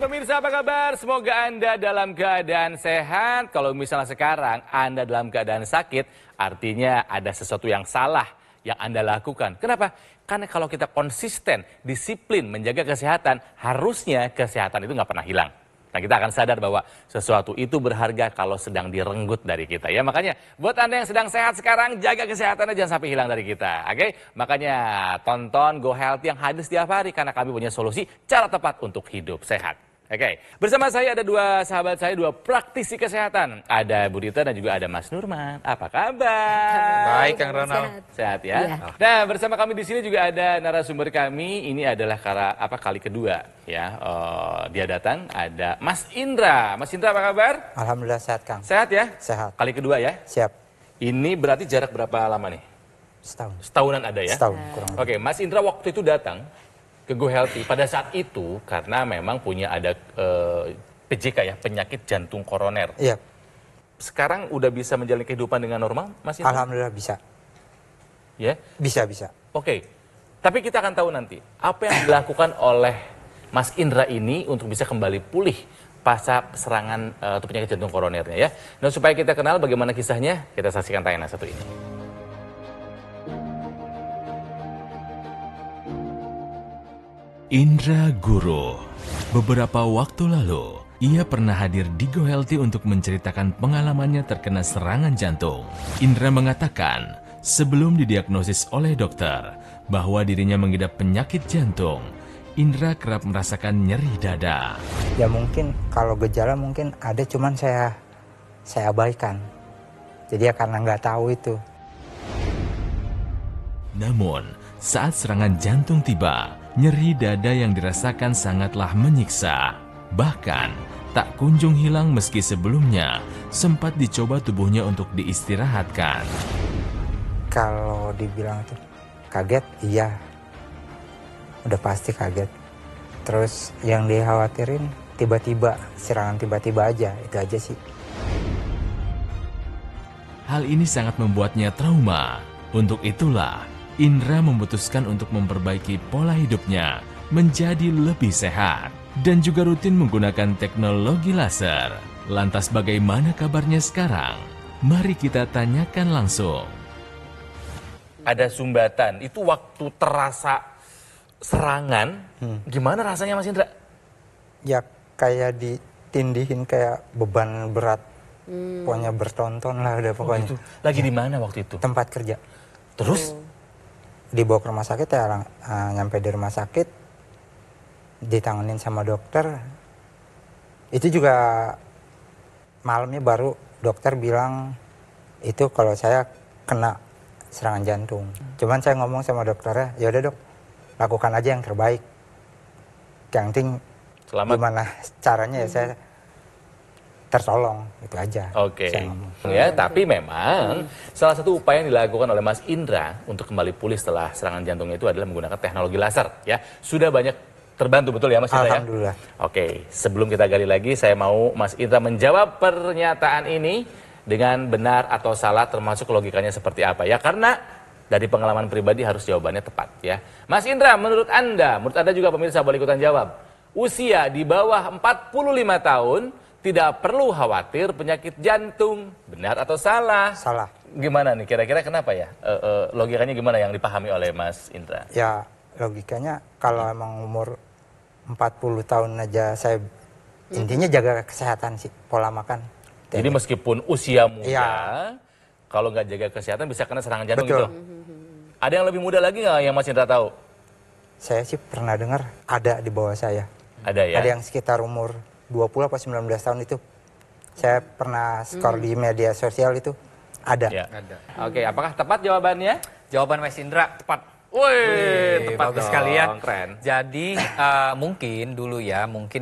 pemirsa, apa kabar? Semoga Anda dalam keadaan sehat. Kalau misalnya sekarang Anda dalam keadaan sakit, artinya ada sesuatu yang salah yang Anda lakukan. Kenapa? Karena kalau kita konsisten, disiplin, menjaga kesehatan, harusnya kesehatan itu nggak pernah hilang. Nah, kita akan sadar bahwa sesuatu itu berharga kalau sedang direnggut dari kita. Ya, makanya buat Anda yang sedang sehat sekarang, jaga kesehatannya jangan sampai hilang dari kita. Oke? Makanya tonton Go Healthy yang hadir setiap hari karena kami punya solusi cara tepat untuk hidup sehat. Oke, bersama saya ada dua sahabat saya, dua praktisi kesehatan. Ada Bu Rita dan juga ada Mas Nurman. Apa kabar? Baik, Kang Ronald. Sehat ya? Ya. Nah, bersama kami di sini juga ada narasumber kami. Ini adalah kali kedua ya. Dia datang, ada Mas Indra. Mas Indra apa kabar? Alhamdulillah sehat, Kang. Sehat ya? Sehat. Kali kedua ya? Siap. Ini berarti jarak berapa lama nih? Setahun. Setahunan ada ya? Setahun kurang lebih. Oke, Mas Indra waktu itu datang ke Go Healthy pada saat itu karena memang punya ada PJK ya, penyakit jantung koroner. Iya. Sekarang udah bisa menjalani kehidupan dengan normal, Mas Indra? Alhamdulillah bisa. Ya? Bisa. Oke. Tapi kita akan tahu nanti apa yang dilakukan oleh Mas Indra ini untuk bisa kembali pulih pasca serangan atau penyakit jantung koronernya ya. Nah, supaya kita kenal bagaimana kisahnya, kita saksikan tayangan satu ini. Indra Guru. Beberapa waktu lalu, ia pernah hadir di Go Healthy untuk menceritakan pengalamannya terkena serangan jantung. Indra mengatakan, sebelum didiagnosis oleh dokter, bahwa dirinya mengidap penyakit jantung, Indra kerap merasakan nyeri dada. Ya mungkin kalau gejala mungkin ada, cuman saya abaikan. Jadi ya karena nggak tahu itu. Namun, saat serangan jantung tiba, nyeri dada yang dirasakan sangatlah menyiksa. Bahkan, tak kunjung hilang meski sebelumnya sempat dicoba tubuhnya untuk diistirahatkan. Kalau dibilang itu kaget, iya. Udah pasti kaget. Terus yang dikhawatirin tiba-tiba, serangan tiba-tiba aja, itu aja sih. Hal ini sangat membuatnya trauma. Untuk itulah, Indra memutuskan untuk memperbaiki pola hidupnya menjadi lebih sehat dan juga rutin menggunakan teknologi laser. Lantas bagaimana kabarnya sekarang? Mari kita tanyakan langsung. Ada sumbatan, itu waktu terasa serangan, gimana rasanya Mas Indra? Ya kayak ditindihin kayak beban berat. Pokoknya bertonton lah udah pokoknya. Itu. Lagi di mana waktu itu? Tempat kerja. Terus? Dibawa ke rumah sakit ya, nyampe di rumah sakit, ditanganin sama dokter. Itu juga malamnya baru dokter bilang itu kalau saya kena serangan jantung. Cuman saya ngomong sama dokternya, ya udah dok, lakukan aja yang terbaik. Yang penting gimana caranya ya saya tertolong, itu aja. Oke. Ya, tapi memang salah satu upaya yang dilakukan oleh Mas Indra untuk kembali pulih setelah serangan jantungnya itu adalah menggunakan teknologi laser. Ya, sudah banyak terbantu, betul ya Mas Indra? Alhamdulillah. Ya? Oke, sebelum kita gali lagi, saya mau Mas Indra menjawab pernyataan ini dengan benar atau salah, termasuk logikanya seperti apa ya? Karena dari pengalaman pribadi harus jawabannya tepat ya. Mas Indra, menurut Anda juga pemirsa boleh ikutan jawab. Usia di bawah 45 tahun tidak perlu khawatir penyakit jantung, benar atau salah? Salah. Gimana nih, kira-kira kenapa ya? Logikanya gimana yang dipahami oleh Mas Indra? Ya logikanya kalau emang umur 40 tahun aja saya intinya jaga kesehatan sih, pola makan. Jadi meskipun usia muda, ya, kalau nggak jaga kesehatan bisa kena serangan jantung. Betul. Gitu. Ada yang lebih muda lagi nggak yang Mas Indra tahu? Saya sih pernah dengar ada di bawah saya. Ada ya? Ada yang sekitar umur 20 atau 19 tahun itu. Saya pernah skor di media sosial itu. Ada. Ya. Oke, apakah tepat jawabannya? Jawaban Mas Indra tepat. Wih, tepat bagus sekali ya. Keren. Jadi mungkin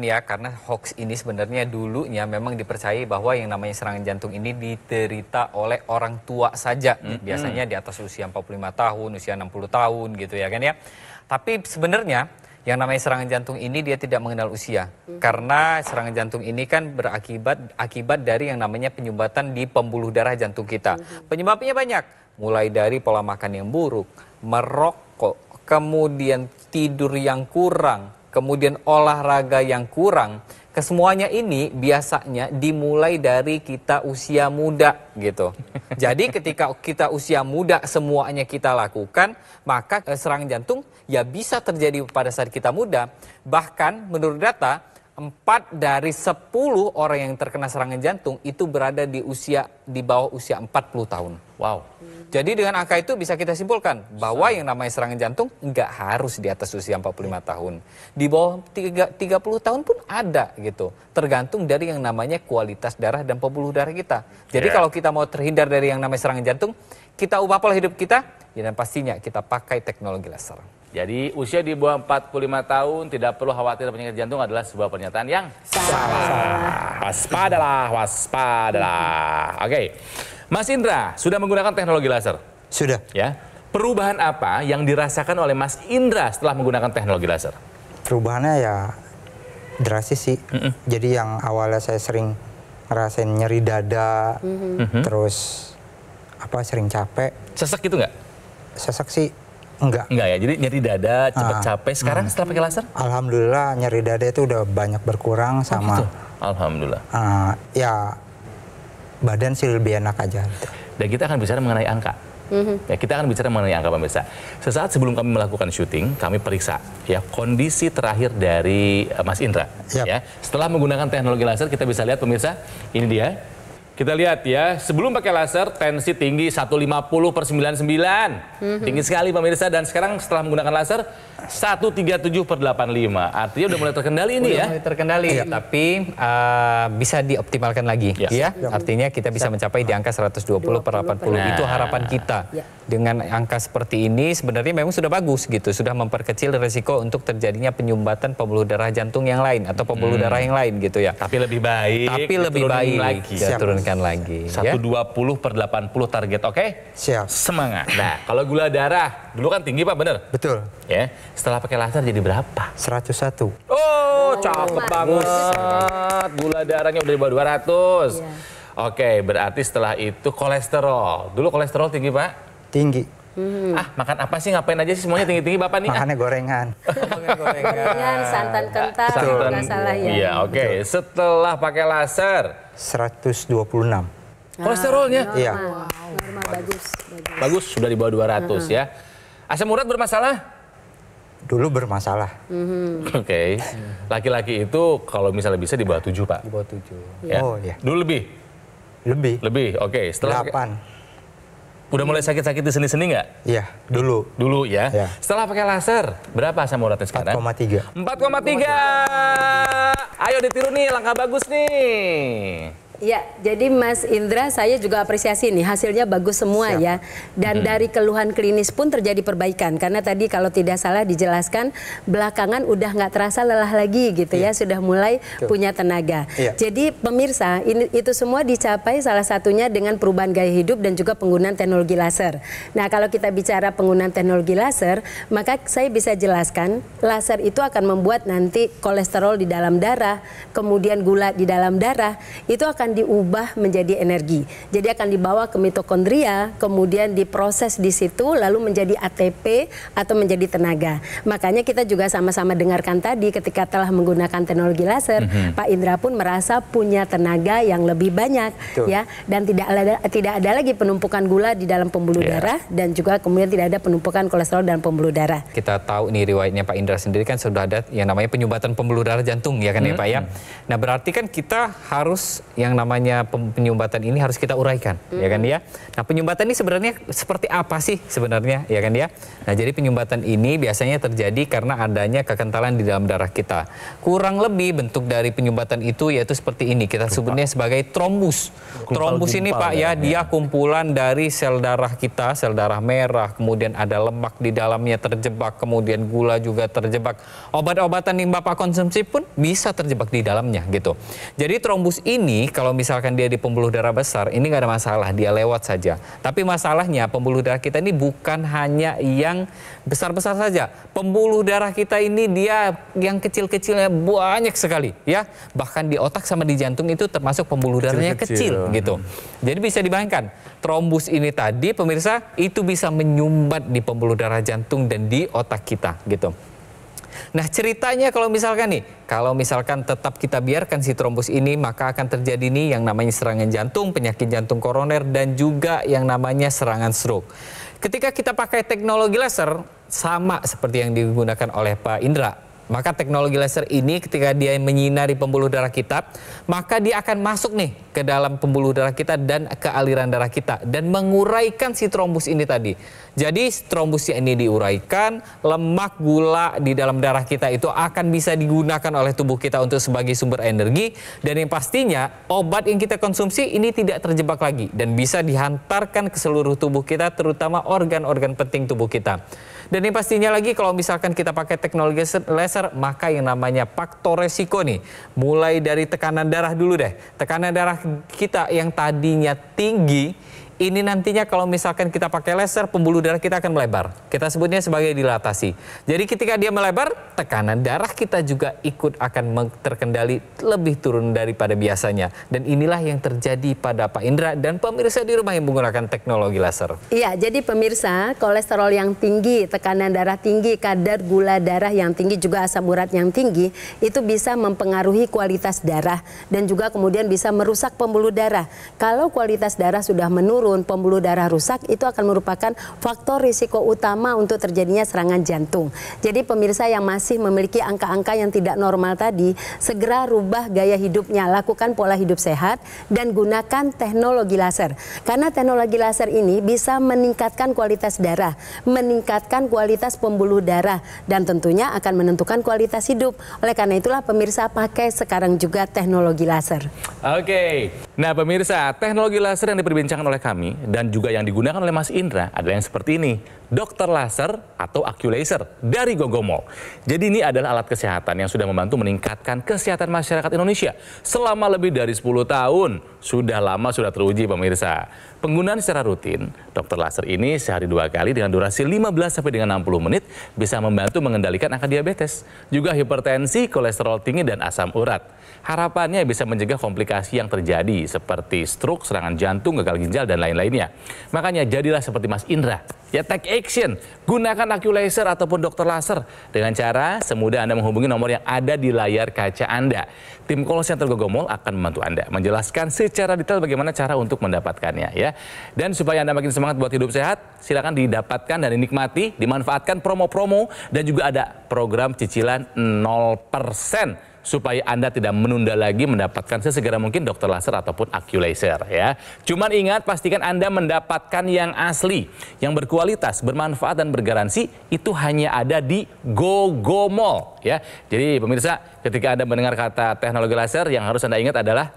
ya karena hoax ini sebenarnya dulunya memang dipercayai bahwa yang namanya serangan jantung ini diterita oleh orang tua saja. Biasanya di atas usia 45 tahun, usia 60 tahun gitu ya kan ya. Tapi sebenarnya yang namanya serangan jantung ini dia tidak mengenal usia. Karena serangan jantung ini kan akibat dari yang namanya penyumbatan di pembuluh darah jantung kita. Penyebabnya banyak, mulai dari pola makan yang buruk, merokok, kemudian tidur yang kurang, kemudian olahraga yang kurang, kesemuanya ini biasanya dimulai dari kita usia muda gitu. Jadi ketika kita usia muda semuanya kita lakukan, maka serangan jantung ya bisa terjadi pada saat kita muda. Bahkan menurut data 4 dari 10 orang yang terkena serangan jantung itu berada di bawah usia 40 tahun. Wow. Jadi dengan angka itu bisa kita simpulkan bahwa yang namanya serangan jantung nggak harus di atas usia 45 tahun. Di bawah 30 tahun pun ada gitu. Tergantung dari yang namanya kualitas darah dan pembuluh darah kita. Jadi kalau kita mau terhindar dari yang namanya serangan jantung, kita ubah pola hidup kita, ya dan pastinya kita pakai teknologi laser. Jadi usia di bawah 45 tahun tidak perlu khawatir penyakit jantung adalah sebuah pernyataan yang salah. Waspadalah. Oke. Mas Indra sudah menggunakan teknologi laser? Sudah. Ya. Perubahan apa yang dirasakan oleh Mas Indra setelah menggunakan teknologi laser? Perubahannya ya drastis sih. Jadi yang awalnya saya sering ngerasain nyeri dada, terus sering capek. Sesek gitu nggak? Sesek sih enggak. Enggak ya, jadi nyeri dada, cepet capek. Sekarang setelah pakai laser? Alhamdulillah nyeri dada itu udah banyak berkurang sama. Gitu? Alhamdulillah. Ya badan sih lebih enak aja. Gitu. Dan kita akan bicara mengenai angka. Ya, kita akan bicara mengenai angka pemirsa. Sesaat sebelum kami melakukan syuting, kami periksa ya kondisi terakhir dari Mas Indra. Yap. Ya, setelah menggunakan teknologi laser kita bisa lihat pemirsa, ini dia. Kita lihat ya, sebelum pakai laser tensi tinggi 150/99. Tinggi sekali pemirsa, dan sekarang setelah menggunakan laser 137/85. Artinya udah mulai terkendali ini ya. Mulai terkendali, tapi bisa dioptimalkan lagi ya. Artinya kita bisa mencapai di angka 120/80. Itu harapan kita. Dengan angka seperti ini sebenarnya memang sudah bagus gitu, sudah memperkecil risiko untuk terjadinya penyumbatan pembuluh darah jantung yang lain atau pembuluh darah yang lain gitu ya. Tapi lebih baik. Tapi lebih baik lagi. Kita turunkan lagi. 120/80 target, oke? Siap. Semangat. Nah, kalau gula darah dulu kan tinggi Pak, bener? Betul. Ya. Setelah pakai laser jadi berapa? 101. Oh, cakep banget. Gula darahnya udah di bawah 200. Oke, berarti setelah itu kolesterol. Dulu kolesterol tinggi Pak? Tinggi. Makan apa sih, ngapain aja sih semuanya tinggi-tinggi Bapak nih? Makannya gorengan. Gorengan, santan kental, nggak salah ya. Iya, oke. Setelah pakai laser 126. kolesterolnya Iya. Normal, bagus. bagus, sudah di bawah 200 ya. Asam urat bermasalah? Dulu bermasalah. Oke. Laki-laki itu kalau misalnya bisa di bawah 7 Pak. Di bawah 7. Ya. Oh iya. Dulu lebih? Lebih. Lebih, oke. Setelah 8. udah mulai sakit-sakit di seni-seni nggak? Iya, dulu. Dulu ya. Ya. Setelah pakai laser, berapa asam uratnya sekarang? 4,3. 4,3. Ayo ditiru nih, langkah bagus nih. Ya, jadi Mas Indra, saya juga apresiasi nih, hasilnya bagus semua ya. Dan dari keluhan klinis pun terjadi perbaikan. Karena tadi kalau tidak salah dijelaskan, belakangan udah nggak terasa lelah lagi gitu ya, sudah mulai punya tenaga. Jadi pemirsa, itu semua dicapai salah satunya dengan perubahan gaya hidup dan juga penggunaan teknologi laser. Nah, kalau kita bicara penggunaan teknologi laser, maka saya bisa jelaskan, laser itu akan membuat nanti kolesterol di dalam darah, kemudian gula di dalam darah, itu akan diubah menjadi energi. Jadi akan dibawa ke mitokondria, kemudian diproses di situ, lalu menjadi ATP atau menjadi tenaga. Makanya kita juga sama-sama dengarkan tadi ketika telah menggunakan teknologi laser, Pak Indra pun merasa punya tenaga yang lebih banyak, ya, dan tidak ada lagi penumpukan gula di dalam pembuluh darah, dan juga kemudian tidak ada penumpukan kolesterol dalam pembuluh darah. Kita tahu nih riwayatnya Pak Indra sendiri kan sudah ada yang namanya penyumbatan pembuluh darah jantung ya kan ya Pak ya. Nah berarti kan kita harus yang namanya penyumbatan ini harus kita uraikan ya kan ya. Nah penyumbatan ini sebenarnya seperti apa sih sebenarnya ya kan ya. Nah jadi penyumbatan ini biasanya terjadi karena adanya kekentalan di dalam darah kita. Kurang lebih bentuk dari penyumbatan itu yaitu seperti ini, kita sebutnya sebagai trombus. Trombus ini Pak ya, dia kumpulan dari sel darah kita, sel darah merah, kemudian ada lemak di dalamnya terjebak, kemudian gula juga terjebak. Obat-obatan yang Bapak konsumsi pun bisa terjebak di dalamnya gitu. Jadi trombus ini kalau misalkan dia di pembuluh darah besar, ini nggak ada masalah, dia lewat saja. Tapi masalahnya pembuluh darah kita ini bukan hanya yang besar-besar saja. Pembuluh darah kita ini dia yang kecil-kecilnya banyak sekali ya. Bahkan di otak sama di jantung itu termasuk pembuluh darahnya kecil gitu. Jadi bisa dibayangkan, trombus ini tadi pemirsa itu bisa menyumbat di pembuluh darah jantung dan di otak kita gitu. Nah ceritanya kalau misalkan tetap kita biarkan si trombus ini, maka akan terjadi nih yang namanya serangan jantung, penyakit jantung koroner, dan juga yang namanya serangan stroke. Ketika kita pakai teknologi laser, sama seperti yang digunakan oleh Pak Indra. Maka teknologi laser ini ketika dia menyinari pembuluh darah kita, maka dia akan masuk nih ke dalam pembuluh darah kita dan ke aliran darah kita dan menguraikan si trombus ini tadi. Jadi trombusnya ini diuraikan, lemak, gula di dalam darah kita itu akan bisa digunakan oleh tubuh kita untuk sebagai sumber energi, dan yang pastinya obat yang kita konsumsi ini tidak terjebak lagi dan bisa dihantarkan ke seluruh tubuh kita, terutama organ-organ penting tubuh kita. Dan yang pastinya lagi kalau misalkan kita pakai teknologi laser, maka yang namanya faktor resiko nih, mulai dari tekanan darah dulu deh. Tekanan darah kita yang tadinya tinggi, ini nantinya kalau misalkan kita pakai laser, pembuluh darah kita akan melebar. Kita sebutnya sebagai dilatasi. Jadi ketika dia melebar, tekanan darah kita juga ikut akan terkendali, lebih turun daripada biasanya. Dan inilah yang terjadi pada Pak Indra dan pemirsa di rumah yang menggunakan teknologi laser. Iya, jadi pemirsa, kolesterol yang tinggi, tekanan darah tinggi, kadar gula darah yang tinggi, juga asam urat yang tinggi, itu bisa mempengaruhi kualitas darah dan juga kemudian bisa merusak pembuluh darah. Kalau kualitas darah sudah menurun, pembuluh darah rusak, itu akan merupakan faktor risiko utama untuk terjadinya serangan jantung. Jadi pemirsa yang masih memiliki angka-angka yang tidak normal tadi, segera rubah gaya hidupnya, lakukan pola hidup sehat dan gunakan teknologi laser. Karena teknologi laser ini bisa meningkatkan kualitas darah, meningkatkan kualitas pembuluh darah, dan tentunya akan menentukan kualitas hidup. Oleh karena itulah pemirsa pakai sekarang juga teknologi laser. Oke, nah pemirsa, teknologi laser yang diperbincangkan oleh kami dan juga yang digunakan oleh Mas Indra adalah yang seperti ini, dokter laser atau AccuLaser dari Gogomol. Jadi ini adalah alat kesehatan yang sudah membantu meningkatkan kesehatan masyarakat Indonesia selama lebih dari 10 tahun. Sudah teruji pemirsa. Penggunaan secara rutin, dokter laser ini sehari 2 kali dengan durasi 15 sampai dengan 60 menit bisa membantu mengendalikan angka diabetes, juga hipertensi, kolesterol tinggi, dan asam urat. Harapannya bisa mencegah komplikasi yang terjadi seperti stroke, serangan jantung, gagal ginjal, dan lain-lainnya. Makanya jadilah seperti Mas Indra. Ya, take action. Gunakan AccuLaser ataupun dokter laser dengan cara semudah Anda menghubungi nomor yang ada di layar kaca Anda. Tim call center Gogomol akan membantu Anda menjelaskan secara detail bagaimana cara untuk mendapatkannya ya. Dan supaya Anda makin semangat buat hidup sehat, silakan didapatkan dan dinikmati, dimanfaatkan promo-promo dan juga ada program cicilan 0%. Supaya Anda tidak menunda lagi mendapatkan sesegera mungkin dokter laser ataupun AccuLaser ya. Cuman ingat, pastikan Anda mendapatkan yang asli, yang berkualitas, bermanfaat, dan bergaransi. Itu hanya ada di Gogomol ya. Jadi pemirsa, ketika Anda mendengar kata teknologi laser, yang harus Anda ingat adalah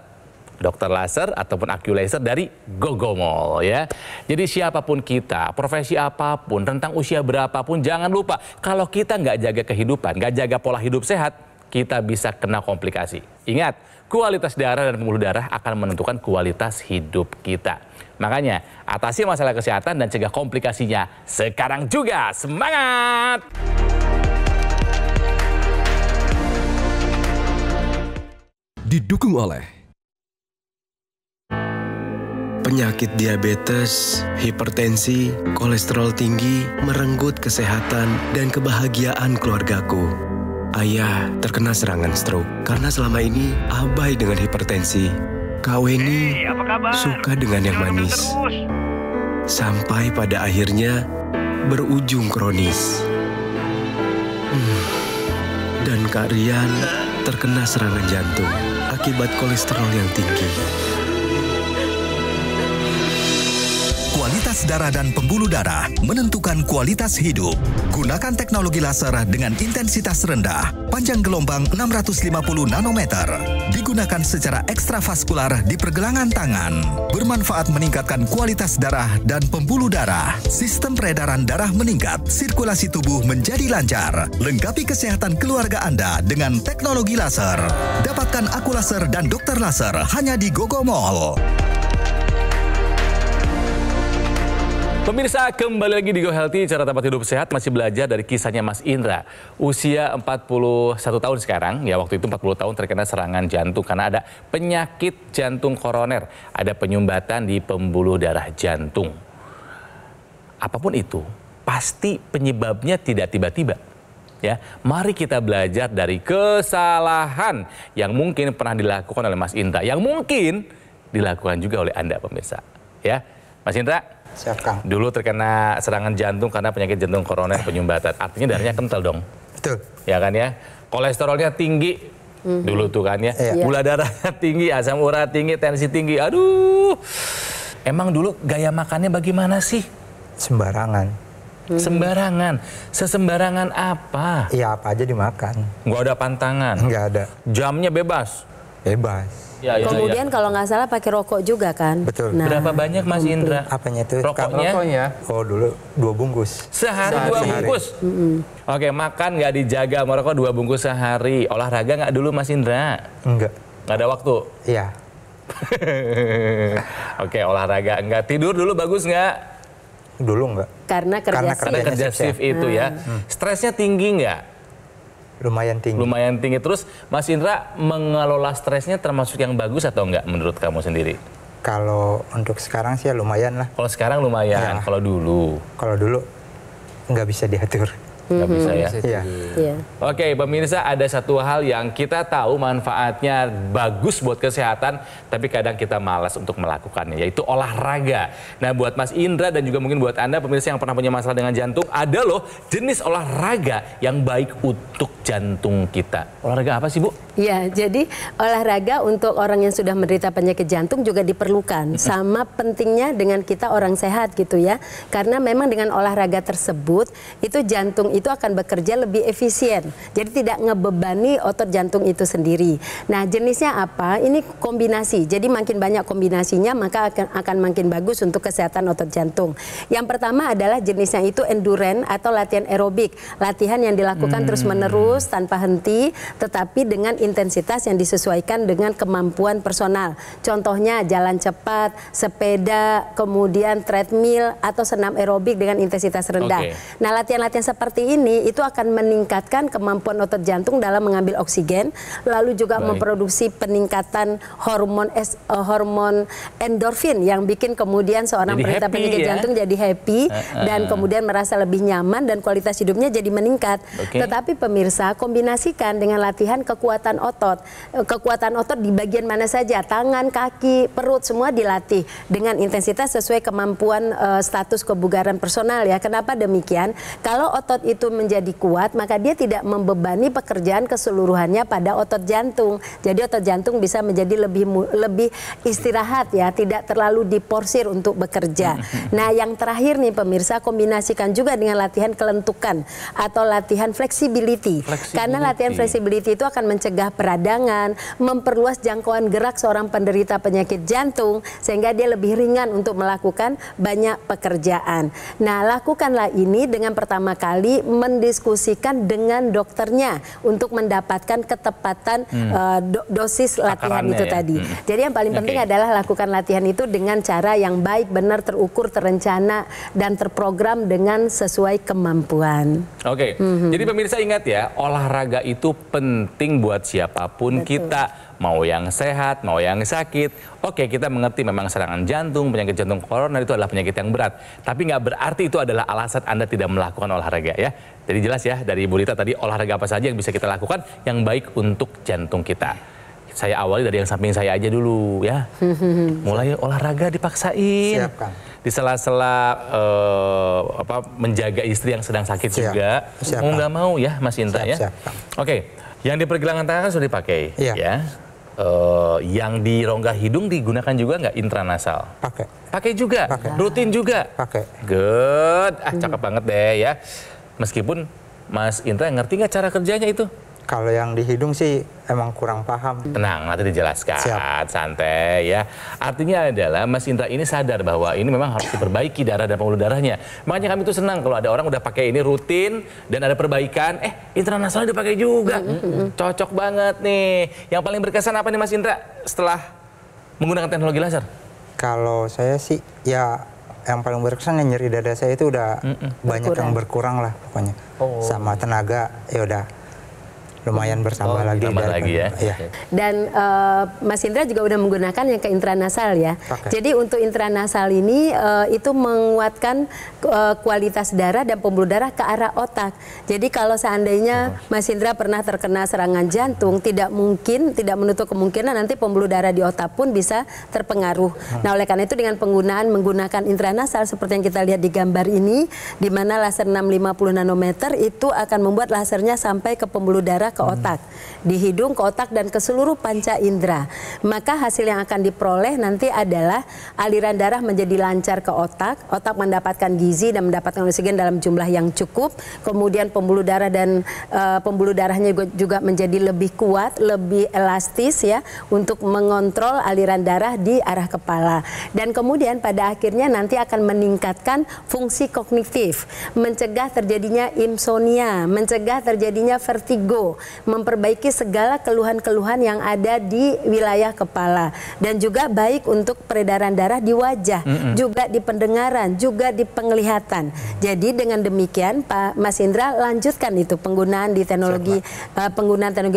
dokter laser ataupun AccuLaser dari Gogomol ya. Jadi siapapun kita, profesi apapun, rentang usia berapapun, jangan lupa kalau kita nggak jaga kehidupan, nggak jaga pola hidup sehat, kita bisa kena komplikasi. Ingat, kualitas darah dan pembuluh darah akan menentukan kualitas hidup kita. Makanya, atasi masalah kesehatan dan cegah komplikasinya sekarang juga. Semangat! Didukung oleh penyakit diabetes, hipertensi, kolesterol tinggi, merenggut kesehatan dan kebahagiaan keluargaku. Ayah terkena serangan stroke karena selama ini abai dengan hipertensi. Kak Weni suka dengan yang manis. Sampai pada akhirnya berujung kronis. Dan Kak Rian terkena serangan jantung akibat kolesterol yang tinggi. Kualitas darah dan pembuluh darah menentukan kualitas hidup. Gunakan teknologi laser dengan intensitas rendah, panjang gelombang 650 nanometer. Digunakan secara ekstravaskular di pergelangan tangan. Bermanfaat meningkatkan kualitas darah dan pembuluh darah. Sistem peredaran darah meningkat, sirkulasi tubuh menjadi lancar. Lengkapi kesehatan keluarga Anda dengan teknologi laser. Dapatkan AccuLaser dan dokter laser hanya di Gogomol. Pemirsa, kembali lagi di Go Healthy, cara tempat hidup sehat, masih belajar dari kisahnya Mas Indra. Usia 41 tahun sekarang, ya waktu itu 40 tahun terkena serangan jantung karena ada penyakit jantung koroner, ada penyumbatan di pembuluh darah jantung. Apapun itu, pasti penyebabnya tidak tiba-tiba. ya. Mari kita belajar dari kesalahan yang mungkin pernah dilakukan oleh Mas Indra, yang mungkin dilakukan juga oleh Anda pemirsa. Ya, Mas Indra. Siap, Kang. Dulu terkena serangan jantung karena penyakit jantung koroner penyumbatan. Artinya darahnya kental dong. Betul. Ya kan ya. Kolesterolnya tinggi. Dulu tuh kan ya. Gula darahnya tinggi, asam urat tinggi, tensi tinggi. Aduh. Emang dulu gaya makannya bagaimana sih? Sembarangan. Sembarangan. Sesembarangan apa? Iya, apa aja dimakan. Nggak ada pantangan. Nggak ada. Jamnya bebas. Bebas. Ya, Kemudian kalau nggak salah pakai rokok juga kan? Betul. Berapa banyak Mas Indra? Apanya itu? Rokoknya? Oh, dulu 2 bungkus. Sehari 2 bungkus? Oke, makan nggak dijaga, merokok 2 bungkus sehari. Olahraga nggak dulu Mas Indra? Enggak. Nggak ada waktu? Iya. Oke, olahraga enggak. Tidur dulu bagus nggak? Dulu enggak. Karena kerja Karena kerja shift itu ya. Stresnya tinggi nggak? Lumayan tinggi. Lumayan tinggi. Terus Mas Indra mengelola stresnya termasuk yang bagus atau enggak menurut kamu sendiri? Kalau untuk sekarang sih ya lumayan lah. Kalau sekarang lumayan, kalau dulu Kalau dulu nggak bisa diatur. nggak bisa ya. Iya. Iya. Oke, pemirsa, ada satu hal yang kita tahu manfaatnya bagus buat kesehatan, tapi kadang kita malas untuk melakukannya, yaitu olahraga. Nah, buat Mas Indra dan juga mungkin buat Anda pemirsa yang pernah punya masalah dengan jantung, ada loh jenis olahraga yang baik untuk jantung kita. Olahraga apa sih, Bu? Ya, jadi olahraga untuk orang yang sudah menderita penyakit jantung juga diperlukan. Sama pentingnya dengan kita orang sehat gitu ya. Karena memang dengan olahraga tersebut, itu jantung itu akan bekerja lebih efisien. Jadi tidak ngebebani otot jantung itu sendiri. Nah, jenisnya apa? Ini kombinasi. Jadi makin banyak kombinasinya, maka akan makin bagus untuk kesehatan otot jantung. Yang pertama adalah jenisnya itu endurance atau latihan aerobik. Latihan yang dilakukan terus-menerus tanpa henti, tetapi dengan intensitas yang disesuaikan dengan kemampuan personal. Contohnya jalan cepat, sepeda, kemudian treadmill atau senam aerobik dengan intensitas rendah. Nah, latihan-latihan seperti ini itu akan meningkatkan kemampuan otot jantung dalam mengambil oksigen, lalu juga memproduksi peningkatan hormon endorfin yang bikin kemudian seorang penderita penyakit jantung jadi happy dan kemudian merasa lebih nyaman dan kualitas hidupnya jadi meningkat. Tetapi pemirsa, kombinasikan dengan latihan kekuatan otot. Kekuatan otot di bagian mana saja, tangan, kaki, perut, semua dilatih dengan intensitas sesuai kemampuan status kebugaran personal ya. Kenapa demikian? Kalau otot itu menjadi kuat, maka dia tidak membebani pekerjaan keseluruhannya pada otot jantung. Jadi otot jantung bisa menjadi lebih istirahat ya, tidak terlalu diporsir untuk bekerja. Nah, yang terakhir nih pemirsa, kombinasikan juga dengan latihan kelentukan atau latihan flexibility. Karena latihan flexibility itu akan mencegah peradangan, memperluas jangkauan gerak seorang penderita penyakit jantung sehingga dia lebih ringan untuk melakukan banyak pekerjaan. Nah, lakukanlah ini dengan pertama kali mendiskusikan dengan dokternya untuk mendapatkan ketepatan dosis latihan itu tadi. Jadi yang paling penting adalah lakukan latihan itu dengan cara yang baik, benar, terukur, terencana, dan terprogram dengan sesuai kemampuan. Jadi pemirsa ingat ya, olahraga itu penting buat siapapun kita. Mau yang sehat, mau yang sakit. Oke, kita mengerti memang serangan jantung, penyakit jantung koroner itu adalah penyakit yang berat. Tapi nggak berarti itu adalah alasan Anda tidak melakukan olahraga ya. Jadi jelas ya dari Ibu Rita tadi, olahraga apa saja yang bisa kita lakukan yang baik untuk jantung kita. Saya awali dari yang samping saya aja dulu ya. Mulai olahraga dipaksain. Siap, Kang. Di sela-sela menjaga istri yang sedang sakit juga. Mau nggak mau ya Mas Indra ya. Oke, yang di pergelangan tangan kan sudah dipakai ya. Yang di rongga hidung digunakan juga nggak intranasal? Pakai juga? Rutin juga? Pakai. Good, cakep banget deh ya. Meskipun Mas Indra ngerti nggak cara kerjanya itu? Kalau yang di hidung sih emang kurang paham. Tenang, nanti dijelaskan. Santai ya. Artinya adalah Mas Indra ini sadar bahwa ini memang harus diperbaiki darah dan pembuluh darahnya. Makanya kami tuh senang kalau ada orang udah pakai ini rutin dan ada perbaikan. Intranasal dipakai juga. Cocok banget nih. Yang paling berkesan apa nih Mas Indra setelah menggunakan teknologi laser? Kalau saya sih ya yang paling berkesan yang nyeri dada saya itu udah banyak yang berkurang lah pokoknya. Sama tenaga ya udah lumayan bertambah lagi. bertambah lagi ya. Iya. Dan Mas Indra juga udah menggunakan yang ke intranasal ya. Pakai. Jadi untuk intranasal ini itu menguatkan kualitas darah dan pembuluh darah ke arah otak. Jadi kalau seandainya Mas Indra pernah terkena serangan jantung, tidak menutup kemungkinan nanti pembuluh darah di otak pun bisa terpengaruh. Nah oleh karena itu dengan menggunakan intranasal seperti yang kita lihat di gambar ini, di mana laser 650 nanometer itu akan membuat lasernya sampai ke pembuluh darah ke otak, di hidung, ke otak, dan ke seluruh panca indera. Maka hasil yang akan diperoleh nanti adalah aliran darah menjadi lancar ke otak, otak mendapatkan gizi dan mendapatkan oksigen dalam jumlah yang cukup, kemudian pembuluh darah dan pembuluh darahnya juga menjadi lebih kuat, lebih elastis ya, untuk mengontrol aliran darah di arah kepala. Dan kemudian pada akhirnya nanti akan meningkatkan fungsi kognitif, mencegah terjadinya insomnia, mencegah terjadinya vertigo, memperbaiki segala keluhan-keluhan yang ada di wilayah kepala, dan juga baik untuk peredaran darah di wajah, juga di pendengaran, juga di penglihatan. Jadi dengan demikian Pak Mas Indra lanjutkan itu penggunaan di teknologi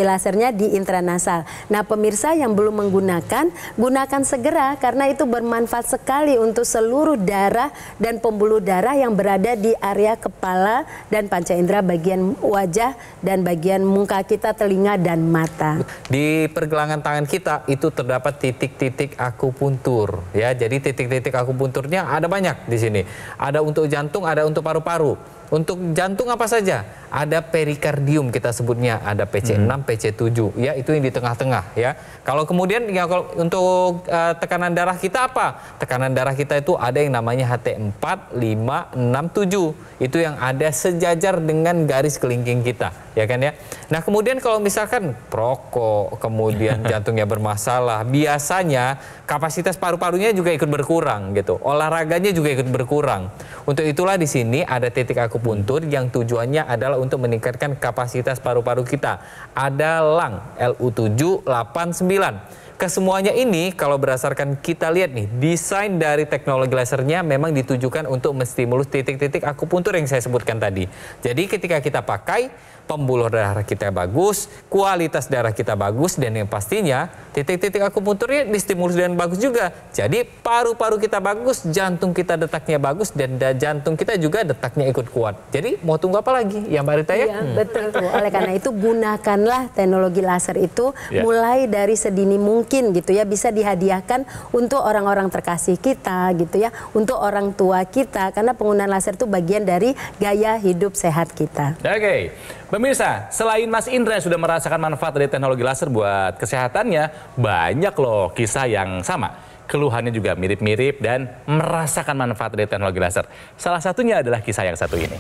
lasernya di intranasal. Nah pemirsa yang belum menggunakan, gunakan segera karena itu bermanfaat sekali untuk seluruh darah dan pembuluh darah yang berada di area kepala dan panca indera bagian wajah dan bagian muka kita, telinga dan mata. Di pergelangan tangan kita itu terdapat titik-titik akupuntur ya. Jadi titik-titik akupunturnya ada banyak di sini. Ada untuk jantung, ada untuk paru-paru. Untuk jantung apa saja? Ada perikardium kita sebutnya, ada PC6, PC7 ya, itu yang di tengah-tengah ya. Kalau kemudian ya kalau untuk tekanan darah kita apa? Tekanan darah kita itu ada yang namanya HT4, 5, 6, 7. Itu yang ada sejajar dengan garis kelingking kita, ya kan ya. Nah, kemudian kalau misalkan perokok, kemudian jantungnya bermasalah, biasanya kapasitas paru-parunya juga ikut berkurang gitu. Olahraganya juga ikut berkurang. Untuk itulah di sini ada titik akupuntur yang tujuannya adalah untuk meningkatkan kapasitas paru-paru kita. Ada LANG, LU7, 8, 9. Kesemuanya ini kalau berdasarkan kita lihat nih, desain dari teknologi lasernya memang ditujukan untuk menstimulus titik-titik akupuntur yang saya sebutkan tadi. Jadi ketika kita pakai, pembuluh darah kita bagus, kualitas darah kita bagus, dan yang pastinya titik-titik akupunturnya distimulus dengan bagus juga. Jadi paru-paru kita bagus, jantung kita detaknya bagus, dan jantung kita juga detaknya ikut kuat. Jadi mau tunggu apa lagi ya Mbak Rita ya? Iya, betul tuh. Oleh karena itu gunakanlah teknologi laser itu mulai dari sedini mungkin gitu ya, bisa dihadiahkan untuk orang-orang terkasih kita gitu ya, untuk orang tua kita, karena penggunaan laser itu bagian dari gaya hidup sehat kita. Oke. Pemirsa, selain Mas Indra yang sudah merasakan manfaat dari teknologi laser buat kesehatannya, banyak loh kisah yang sama. Keluhannya juga mirip-mirip dan merasakan manfaat dari teknologi laser. Salah satunya adalah kisah yang satu ini.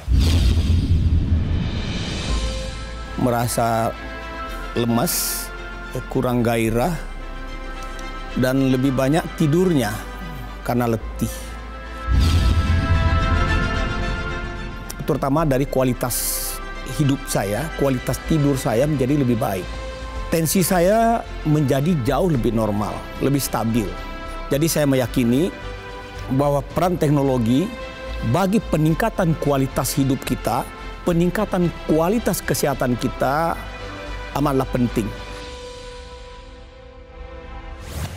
Merasa lemas, kurang gairah, dan lebih banyak tidurnya karena letih. Terutama dari kualitas hidup saya, kualitas tidur saya menjadi lebih baik. Tensi saya menjadi jauh lebih normal, lebih stabil. Jadi saya meyakini bahwa peran teknologi bagi peningkatan kualitas hidup kita, peningkatan kualitas kesehatan kita amatlah penting.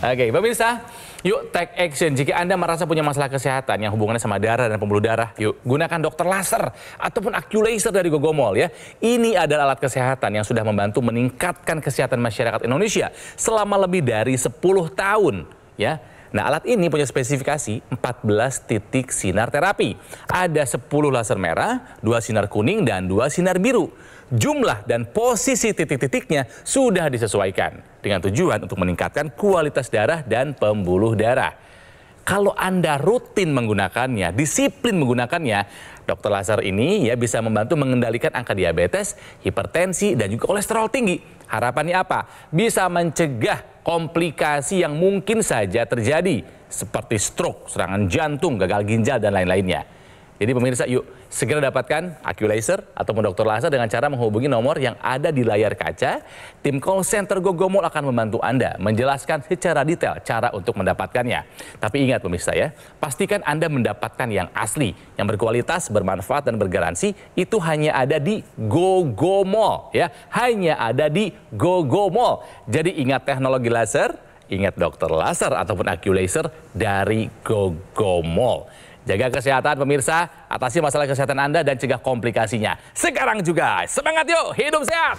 Oke, pemirsa, yuk take action. Jika Anda merasa punya masalah kesehatan yang hubungannya sama darah dan pembuluh darah, yuk gunakan dokter laser ataupun AccuLaser dari Gogomall ya. Ini adalah alat kesehatan yang sudah membantu meningkatkan kesehatan masyarakat Indonesia selama lebih dari 10 tahun ya. Nah, alat ini punya spesifikasi 14 titik sinar terapi. Ada 10 laser merah, 2 sinar kuning, dan 2 sinar biru. Jumlah dan posisi titik-titiknya sudah disesuaikan dengan tujuan untuk meningkatkan kualitas darah dan pembuluh darah. Kalau Anda rutin menggunakannya, disiplin menggunakannya, dokter laser ini ya bisa membantu mengendalikan angka diabetes, hipertensi, dan juga kolesterol tinggi. Harapannya apa? Bisa mencegah komplikasi yang mungkin saja terjadi, seperti stroke, serangan jantung, gagal ginjal, dan lain-lainnya. Jadi pemirsa, yuk segera dapatkan Aculaser ataupun dokter laser dengan cara menghubungi nomor yang ada di layar kaca. Tim call center Gogomol akan membantu Anda menjelaskan secara detail cara untuk mendapatkannya. Tapi ingat pemirsa ya, pastikan Anda mendapatkan yang asli, yang berkualitas, bermanfaat dan bergaransi. Itu hanya ada di Gogomol ya, hanya ada di Gogomol. Jadi ingat teknologi laser, ingat dokter laser ataupun Aculaser dari Gogomol. Jaga kesehatan pemirsa, atasi masalah kesehatan Anda dan cegah komplikasinya. Sekarang juga, semangat yuk, hidup sehat!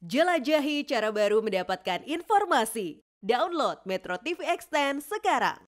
Jelajahi cara baru mendapatkan informasi. Download Metro TV Extend sekarang.